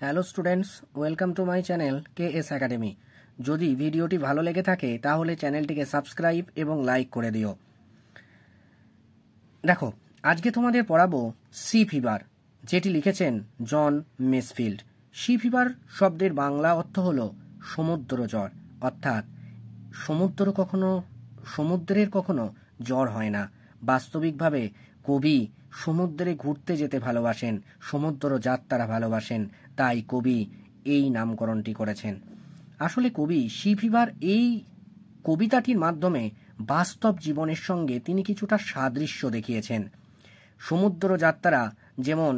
Hello students, welcome to my channel KS academy. যদি ভিডিওটি ভালো লেগে থাকে তাহলে চ্যানেলটিকে সাবস্ক্রাইব এবং লাইক করে দিও। দেখো, আজকে তোমাদের পড়াবো সি ফিভার, যেটি লিখেছেন জন মেসফিল্ড। সি ফিভার শব্দের বাংলা অর্থ হলো সমুদ্র জ্বর, অর্থাৎ সমুদ্রের কখনো জ্বর হয় না। বাস্তবিকভাবে কবি সমুদ্রে ঘুরতে যেতে ভালোবাসেন, সমুদ্র যাত্রা ভালোবাসেন, তাই কবি এই নামকরণটি করেছেন। আসলে কবি সি ফিভার এই কবিতাটির মাধ্যমে বাস্তব জীবনের সঙ্গে তিনি কিছুটা সাদৃশ্য দেখিয়েছেন। সমুদ্র যাত্রা যেমন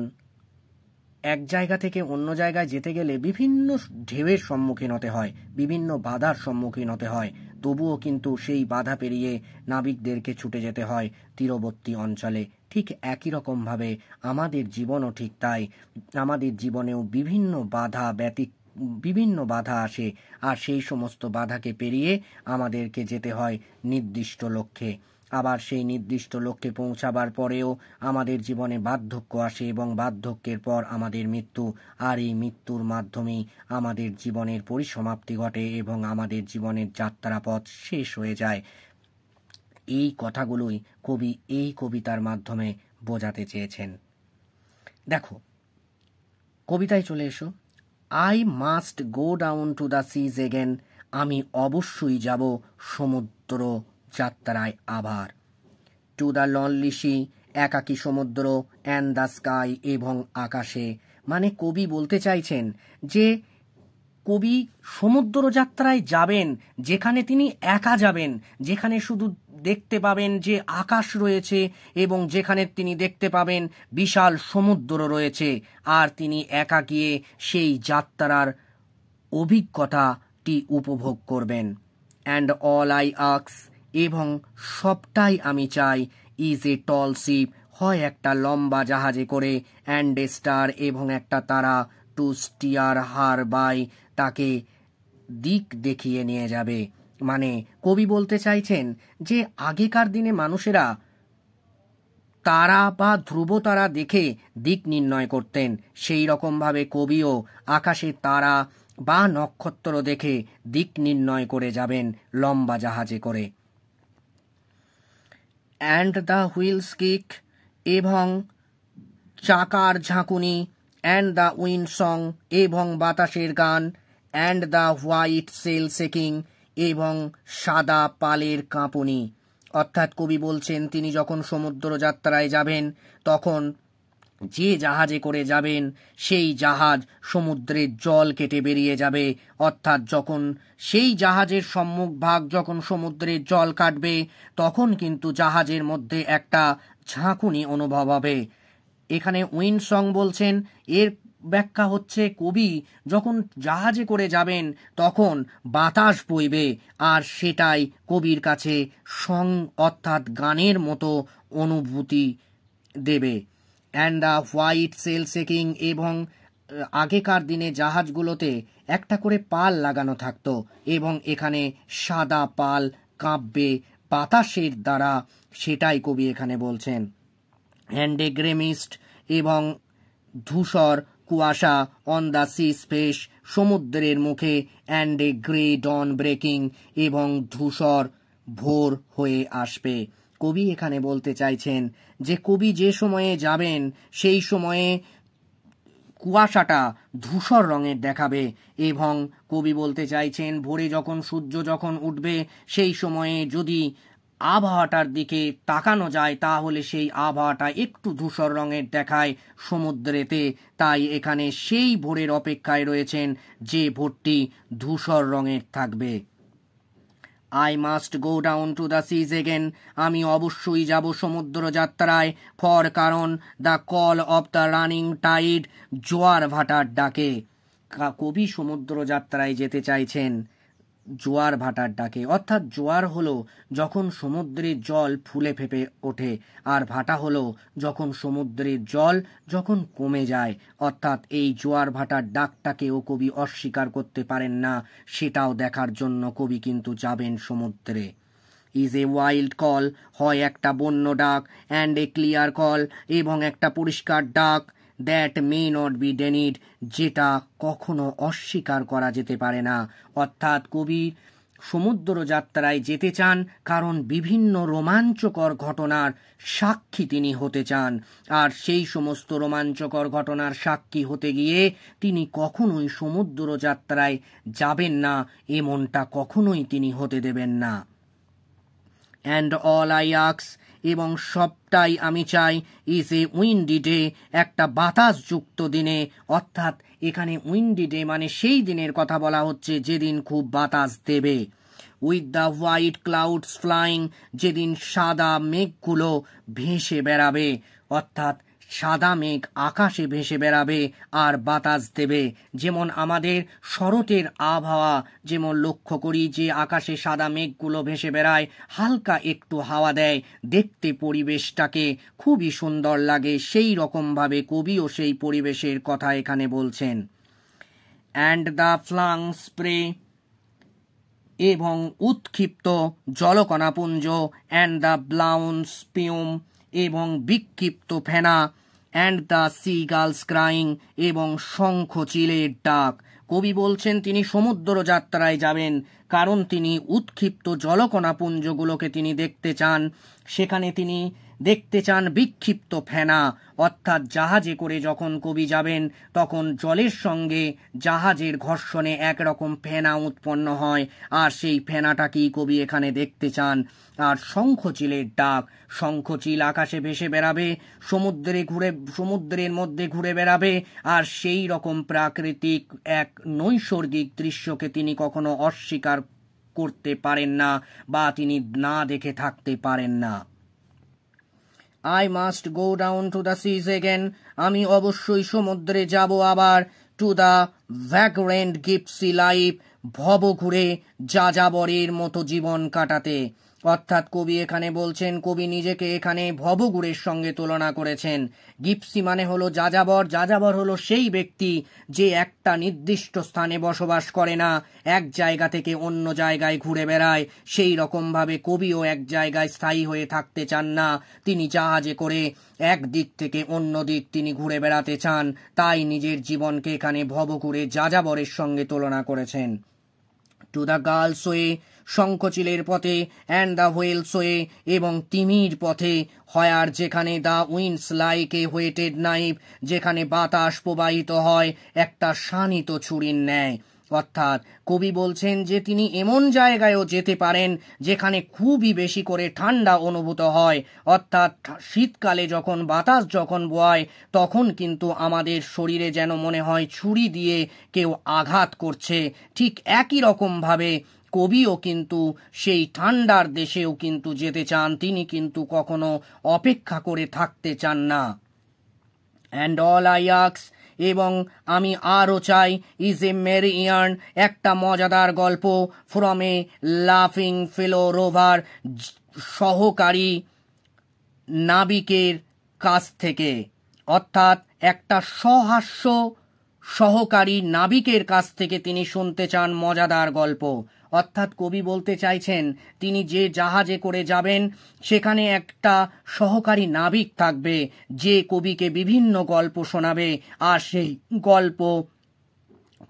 এক জায়গা থেকে অন্য জায়গায় যেতে গেলে বিভিন্ন ঢেউয়ের সম্মুখীন হতে হয়, বিভিন্ন বাধার সম্মুখীন হতে হয়, তবুও কিন্তু সেই বাধা পেরিয়ে নাবিকদেরকে ছুটে যেতে হয় তীরবর্তী অঞ্চলে। ঠিক একই রকমভাবে আমাদের জীবনও ঠিক তাই। আমাদের জীবনেও বিভিন্ন বাধা আসে, আর সেই সমস্ত বাধাকে পেরিয়ে আমাদেরকে যেতে হয় নির্দিষ্ট লক্ষ্যে। আবার সেই নির্দিষ্ট লক্ষ্যে পৌঁছাবার পরেও আমাদের জীবনে বার্ধক্য আসে এবং বার্ধক্যের পর আমাদের মৃত্যু, আর এই মৃত্যুর মাধ্যমেই আমাদের জীবনের পরিসমাপ্তি ঘটে এবং আমাদের জীবনের যাত্রাপথ শেষ হয়ে যায়। এই কথাগুলোই কবি এই কবিতার মাধ্যমে বোঝাতে চেয়েছেন। দেখো, কবিতায় চলে এসো। I must go down to the seas again, আমি অবশ্যই যাব সমুদ্র যাত্রায় আবার। টু দ্য লনলি সি, একাকী সমুদ্র, অ্যান্ড দ্য স্কাই, এবং আকাশে। মানে কবি বলতে চাইছেন যে কবি সমুদ্র যাত্রায় যাবেন, যেখানে তিনি একা যাবেন, যেখানে শুধু দেখতে পাবেন যে আকাশ রয়েছে এবং যেখানে তিনি দেখতে পাবেন বিশাল সমুদ্র রয়েছে, আর তিনি একা গিয়ে সেই যাত্রার অভিজ্ঞতাটি উপভোগ করবেন। অ্যান্ড অল আই আক্স, এবং সবটাই আমি চাই, ইজ এ টল শিপ, হয় একটা লম্বা জাহাজে করে, অ্যান্ড এ স্টার, এবং একটা তারা, টু স্টিয়ার হার বাই, তাকে দিক দেখিয়ে নিয়ে যাবে। মানে কবি বলতে চাইছেন যে আগেকার দিনে মানুষেরা তারা বা ধ্রুব তারা দেখে দিক নির্ণয় করতেন, সেই রকমভাবে কবিও আকাশে তারা বা নক্ষত্র দেখে দিক নির্ণয় করে যাবেন লম্বা জাহাজে করে। অ্যান্ড দ্য হুইলস কিক, এবং চাকার ঝাঁকুনি, অ্যান্ড দ্য উইন্ড সং, এবং বাতাসের গান, and the white sail shaking, এবং সাদা পালের কাঁপুনি। অর্থাৎ কবি বলছেন তিনি যখন সমুদ্র যাত্রায় যাবেন তখন যে জাহাজে করে যাবেন সেই জাহাজ সমুদ্রের জল কেটে বেরিয়ে যাবে। অর্থাৎ যখন সেই জাহাজের সম্মুখ ভাগ যখন সমুদ্রের জল কাটবে তখন কিন্তু জাহাজের মধ্যে একটা ঝাঁকুনি অনুভব হবে। এখানে উইন্ড সং বলছেন, এর ব্যাখ্যা হচ্ছে কবি যখন জাহাজে করে যাবেন তখন বাতাস বইবে, আর সেটাই কবির কাছে সং অর্থাৎ গানের মতো অনুভূতি দেবে। And the white sail shaking, এবং আগেকার দিনে জাহাজগুলোতে একটা করে পাল লাগানো থাকতো এবং এখানে সাদা পাল কাঁপবে বাতাসের দ্বারা, সেটাই কবি এখানে বলছেন। অ্যান্ড এ গ্রে মিস্ট, এবং ধূসর কুয়াশা, অন দ্য সি স্পেস, সমুদ্রের মুখে, and a grey dawn breaking, এবং ধূসর ভোর হয়ে আসবে। কবি এখানে বলতে চাইছেন যে কবি যে সময়ে যাবেন সেই সময়ে কুয়াশাটা ধূসর রঙের দেখাবে, এবং কবি বলতে চাইছেন ভোরে যখন সূর্য যখন উঠবে সেই সময়ে যদি আবহাওয়াটার দিকে তাকানো যায় তাহলে সেই আবহাওয়াটা একটু ধূসর রঙের দেখায় সমুদ্রেতে, তাই এখানে সেই ভোরের অপেক্ষায় রয়েছেন যে ভোরটি ধূসর রঙের থাকবে। I must go down to the seas again, আমি অবশ্যই যাব সমুদ্র যাত্রায়, ফর কারণ the call of the running tide, জোয়ার ভাটার ডাকে। কবি সমুদ্র যাত্রায় যেতে চাইছেন জোয়ার ভাটার ডাকে। অর্থাৎ জোয়ার হলো যখন সমুদ্রের জল ফুলে ফেপে ওঠে, আর ভাটা হলো যখন সমুদ্রের জল যখন কমে যায়। অর্থাৎ এই জোয়ার ভাটার ডাকটাকেও কবি অস্বীকার করতে পারেন না, সেটাও দেখার জন্য কবি কিন্তু যাবেন সমুদ্রে। ইজ এ ওয়াইল্ড কল, হয় একটা বন্য ডাক, অ্যান্ড এ ক্লিয়ার কল, এবং একটা পরিষ্কার ডাক, দ্যাট মে নট বি ডেনিড, যেটা কখনো অস্বীকার করা যেতে পারে না। অর্থাৎ কবি সমুদ্র যাত্রায় যেতে চান কারণ বিভিন্ন রোমাঞ্চকর ঘটনার সাক্ষী তিনি হতে চান, আর সেই সমস্ত রোমাঞ্চকর ঘটনার সাক্ষী হতে গিয়ে তিনি কখনোই সমুদ্র যাত্রায় যাবেন না, এমনটা কখনোই তিনি হতে দেবেন না। অ্যান্ড অল আই আক্স, এবং সবটাই আমি চাই, ইজ এ উইন্ডি ডে, একটা বাতাসযুক্ত দিনে। অর্থাৎ এখানে উইন্ডি ডে মানে সেই দিনের কথা বলা হচ্ছে যেদিন খুব বাতাস দেবে। With the white clouds flying, যেদিন সাদা মেঘগুলো ভেসে বেড়াবে। অর্থাৎ সাদা মেঘ আকাশে ভেসে বেড়াবে আর বাতাস দেবে। যেমন আমাদের শরতের আবহাওয়া যেমন লক্ষ্য করি যে আকাশে সাদা মেঘগুলো ভেসে বেড়ায়, হালকা একটু হাওয়া দেয়, দেখতে পরিবেশটাকে খুবই সুন্দর লাগে। সেই রকমভাবে কবিও সেই পরিবেশের কথা এখানে বলছেন। অ্যান্ড দ্য ফ্লাং স্প্রে, এবং উৎক্ষিপ্ত জলকণাপুঞ্জ, অ্যান্ড দ্য ব্লাউন স্পিউম, এবং বিক্ষিপ্ত ফেনা, and the sea girls crying, এবং শঙ্খ চিলের ডাক। কবি বলছেন তিনি সমুদ্র যাত্রায় যাবেন কারণ তিনি উৎক্ষিপ্ত জলকণাপুঞ্জগুলোকে তিনি দেখতে চান, সেখানে তিনি দেখতে চান বিক্ষিপ্ত ফেনা। অর্থাৎ জাহাজে করে যখন কবি যাবেন তখন জলের সঙ্গে জাহাজের ঘর্ষণে একরকম ফেনা উৎপন্ন হয়, আর সেই ফেনাটাকেই কবি এখানে দেখতে চান। আর শঙ্খচিলের ডাক, শঙ্খচিল আকাশে ভেসে বেড়াবে, সমুদ্রের মধ্যে ঘুরে বেড়াবে, আর সেই রকম প্রাকৃতিক এক নৈসর্গিক দৃশ্যকে তিনি কখনো অস্বীকার করতে পারেন না বা তিনি না দেখে থাকতে পারেন না। I must go down to the seas again, আমি অবশ্যই সমুদ্রে যাব আবার। টু দ্য ভ্যাগ্রেন্ট গিপসি লাইফ, ভব ঘুরে যাযাবরের মতো জীবন কাটাতে। অর্থাৎ কবি এখানে বলছেন, কবি নিজেকে এখানে ভবঘুরের সঙ্গে তুলনা করেছেন। গিপসি মানে হলো যাযাবর, যাযাবর হলো সেই ব্যক্তি যে একটা নির্দিষ্ট স্থানে বসবাস করে না, এক জায়গা থেকে অন্য জায়গায় ঘুরে বেড়ায়। সেই রকমভাবে কবিও এক জায়গায় স্থায়ী হয়ে থাকতে চান না, তিনি জাহাজে করে এক দিক থেকে অন্য দিক তিনি ঘুরে বেড়াতে চান, তাই নিজের জীবনকে এখানে ভবঘুরে যাযাবরের সঙ্গে তুলনা করেছেন। টু দ্য গার্লস ওয়ে, শঙ্খচিলের পথে, অ্যান্ড দ্য হুইলস ওয়ে, এবং তিমির পথে, হয়ার যেখানে the winds like a whetted knife, যেখানে বাতাস প্রবাহিত হয় একটা শানিত ছুরির ন্যায়। অর্থাৎ কবি বলছেন যে তিনি এমন জায়গায়ও যেতে পারেন যেখানে খুবই বেশি করে ঠান্ডা অনুভূত হয়। অর্থাৎ শীতকালে যখন বাতাস যখন বয় তখন কিন্তু আমাদের শরীরে যেন মনে হয় ছুরি দিয়ে কেউ আঘাত করছে। ঠিক একই রকমভাবে কবিও কিন্তু সেই ঠান্ডার দেশেও কিন্তু যেতে চান, তিনি কিন্তু কখনো অপেক্ষা করে থাকতে চান না। অ্যান্ড অল আই আক্স, এবং আমি আরও চাই, ইজ এ মেরি ইয়ার্ন, একটা মজাদার গল্প, ফ্রম এ লাফিং ফেলো রোভার, সহকারী নাবিকের কাছ থেকে। অর্থাৎ একটা সহাস্য সহকারী নাবিকের কাছ থেকে তিনি শুনতে চান মজাদার গল্প। অর্থাৎ কবি বলতে চাইছেন তিনি যে জাহাজে করে যাবেন সেখানে একটা সহকারী নাবিক থাকবে যে কবিকে বিভিন্ন গল্প শোনাবে, আর সেই গল্প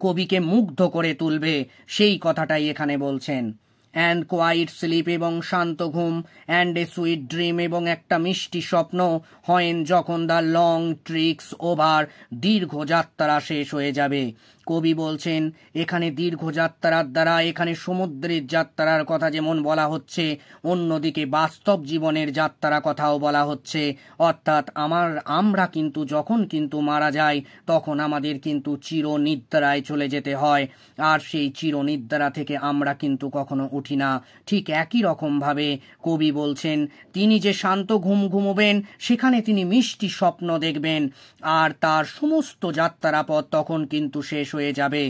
কবিকে মুগ্ধ করে তুলবে, সেই কথাটাই এখানে বলছেন। অ্যান্ড কোয়াইট স্লিপ, এবং শান্ত ঘুম, অ্যান্ড এ সুইট ড্রিম, এবং একটা মিষ্টি স্বপ্ন, হয় যখন দ্য লং ট্রিক্স ওভার, দীর্ঘ যাত্রা শেষ হয়ে যাবে। কবি বলছেন এখানে দীর্ঘ যাত্রার দ্বারা এখানে সমুদ্রের যাত্রার কথা যেমন বলা হচ্ছে, অন্যদিকে বাস্তব জীবনের যাত্রা কথাও বলা হচ্ছে। অর্থাৎ আমরা কিন্তু যখন কিন্তু মারা যাই তখন আমাদের কিন্তু চিরনিদ্রায় চলে যেতে হয়, আর সেই চিরনিদ্রা থেকে আমরা কিন্তু কখনো উঠি না। ঠিক একই রকমভাবে কবি বলছেন তিনি যে শান্ত ঘুম ঘুমোবেন সেখানে তিনি মিষ্টি স্বপ্ন দেখবেন, আর তার সমস্ত যাত্রাপথ তখন কিন্তু শেষ হয়ে যাবে।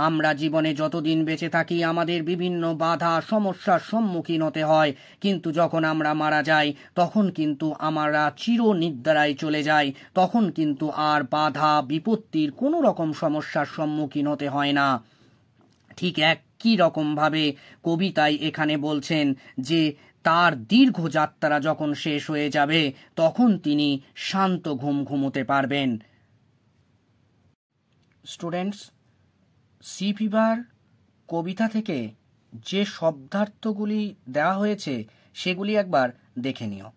আমরা জীবনে যতদিন বেঁচে থাকি আমাদের বিভিন্ন বাধা সমস্যার সম্মুখীন হতে হয়, কিন্তু যখন আমরা মারা যাই তখন কিন্তু আমরা চিরনিদ্রায় চলে যাই, তখন কিন্তু আর বাধা বিপত্তির কোনো রকম সমস্যার সম্মুখীন হতে হয় না। ঠিক একই রকমভাবে কবিতায় এখানে বলছেন যে তার দীর্ঘ যাত্রা যখন শেষ হয়ে যাবে তখন তিনি শান্ত ঘুম ঘুমোতে পারবেন। স্টুডেন্টস, সি ফিভার কবিতা থেকে যে শব্দার্থগুলি দেওয়া হয়েছে সেগুলি একবার দেখে নিও।